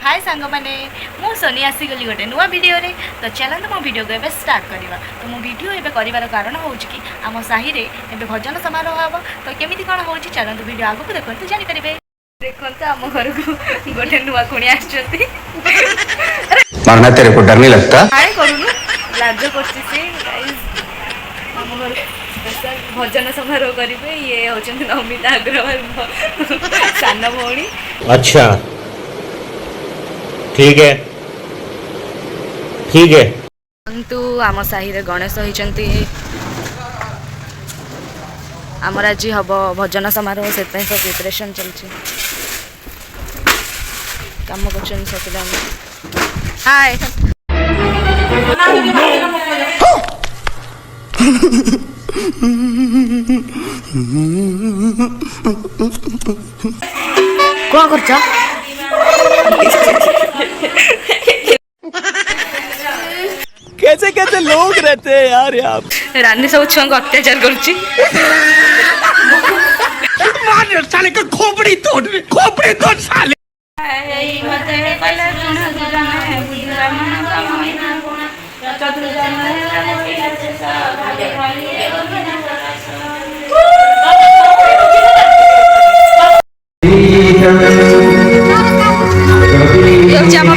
हाय सांग मैंने मु सोनी आसीगली गोटे नुआ वीडियो रे तो चलते मो वीडियो को एबे स्टार्ट करवा। तो मो वीडियो एबे करिवार कारण होउछ कि आम साही रे एबे भजन समारोह हबो तो केमिति कोन होउछ चलते वीडियो आगु देखंतु जानि परिबे। देखंतु आम घर को गोटे नुआ कुणी आछंती मारना तेरे को डर नहीं लगता? हाय करूनु लाज करछि से गाइस आम घर स्पेशल भजन समारोह करिवे। ये होचंती नमिता अग्रवाल सान भौणी। अच्छा ठीक है ठीक है। किंतु आम साही रे गणेश होइचंती आमर आज हम भजन समारोह से सब प्रिपरेशन चलछि काम कर सकते हाय कौन कर कैसे कैसे लोग रहते हैं यार यहाँ। रानी सब छुआ को अत्याचार करुच्ची साले का खोपड़ी तोड़ साले।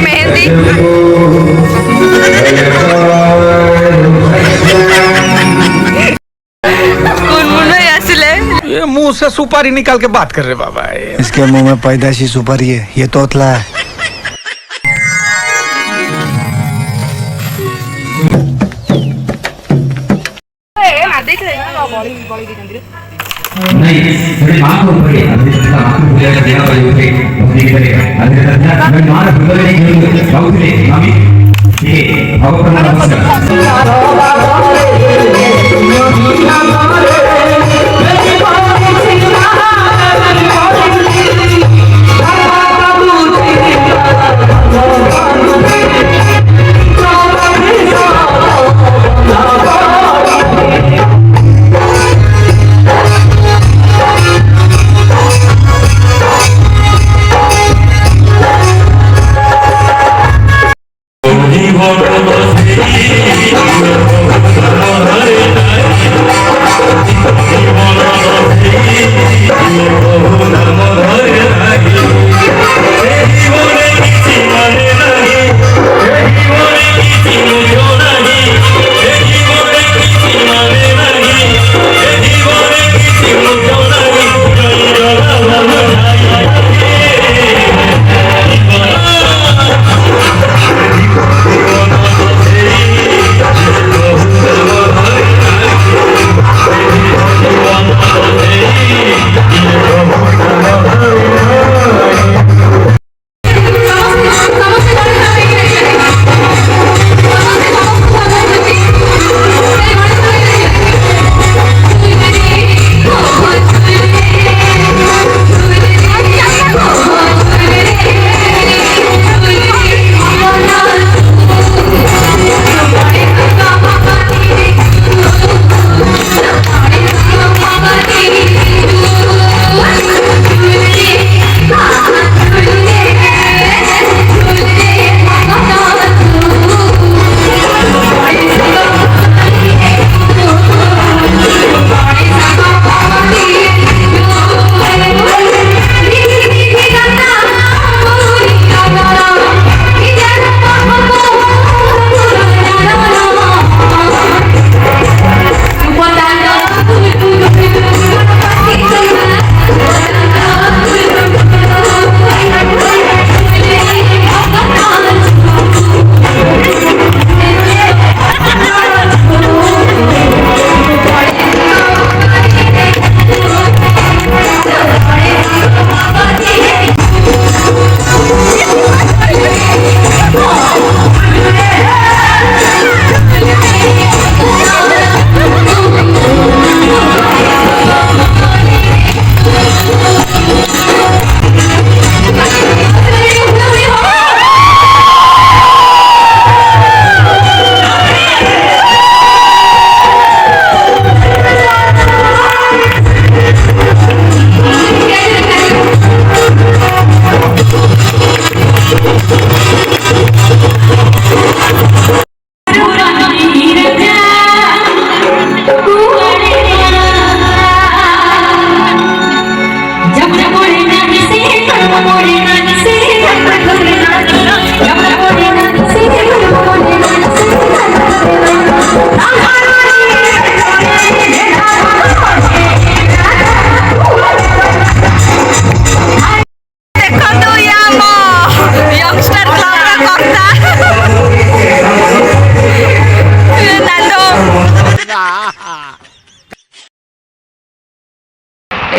मेहंदी ये मुंह से सुपारी निकाल के बात कर रहे बाबा। इसके मुंह में पैदाशी सुपारी है, ये तोतला है।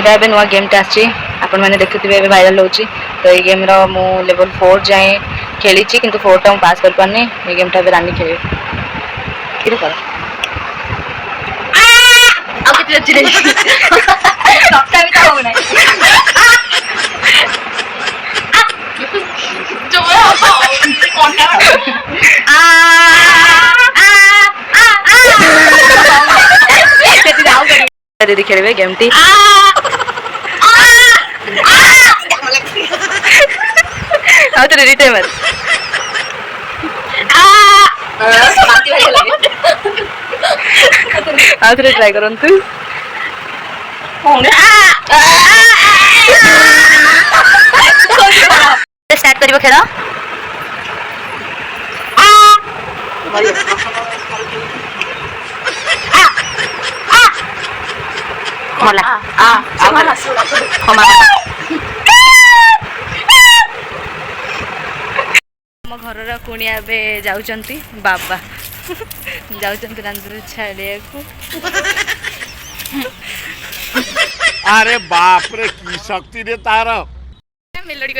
एटा एबे नुआ गेम टा आछि आपण माने देखुथिबे एबे भाइरल होछि तो ए गेम रो मु लेवल 4 जाए खेली छी किंतु 4 टा पास कर पाने ए गेम टा एबे रानी खेले किरे कर आ किते अछि रे सबटा भी तो हो नै जो कोनटा आ केति जाऊ करी दीदी खेलबे गेम टी आउ तो रिटे मत बाती भाई लगे आउ तो ट्राई करंतु स्टार्ट करिवो खेल मला मला ଆମ ଘରର କୁଣିଆ ଏବେ ଯାଉଛନ୍ତି ବାବା ଯାଉଛନ୍ତି ରାନ୍ଧୁରୁ ଛାଡ଼ିବାକୁ अरे बाप रे की शक्ति रे तार मेलोडी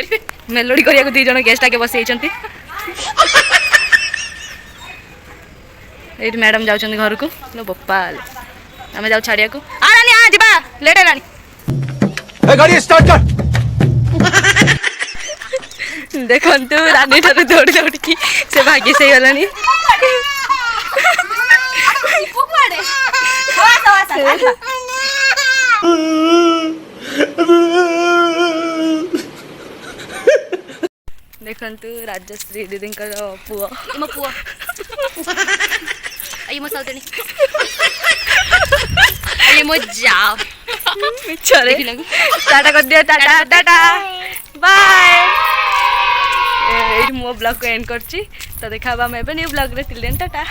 କରିବାକୁ ଦି ଜଣ ଗେଷ୍ଟ ଆକେ ବସିଯାଇଛନ୍ତି ଏଇଠି ମ୍ୟାଡାମ ଯାଉଛନ୍ତି ଘରକୁ लो ବୋପାଲ ଆମେ ଯାଉ ଛାଡ଼ିବାକୁ ଆ ରାନୀ ଆ ଯିବା ଲେଟ୍ ହେଲାଣି ए गाड़ी स्टार्ट कर देखंतु रानी ठारे दौड़ी दौड़ी से भाग्य से गलानी देखंतु राजश्री दीदी पुओ मो पुओ आई मो सौतनी आई मो जाओ चले टाटा कर दिया टाटा टाटा बाय ये मो ब्लॉग को एंड करची तो देखा हम एबे न्यू ब्लॉग रे टिल देन टाटा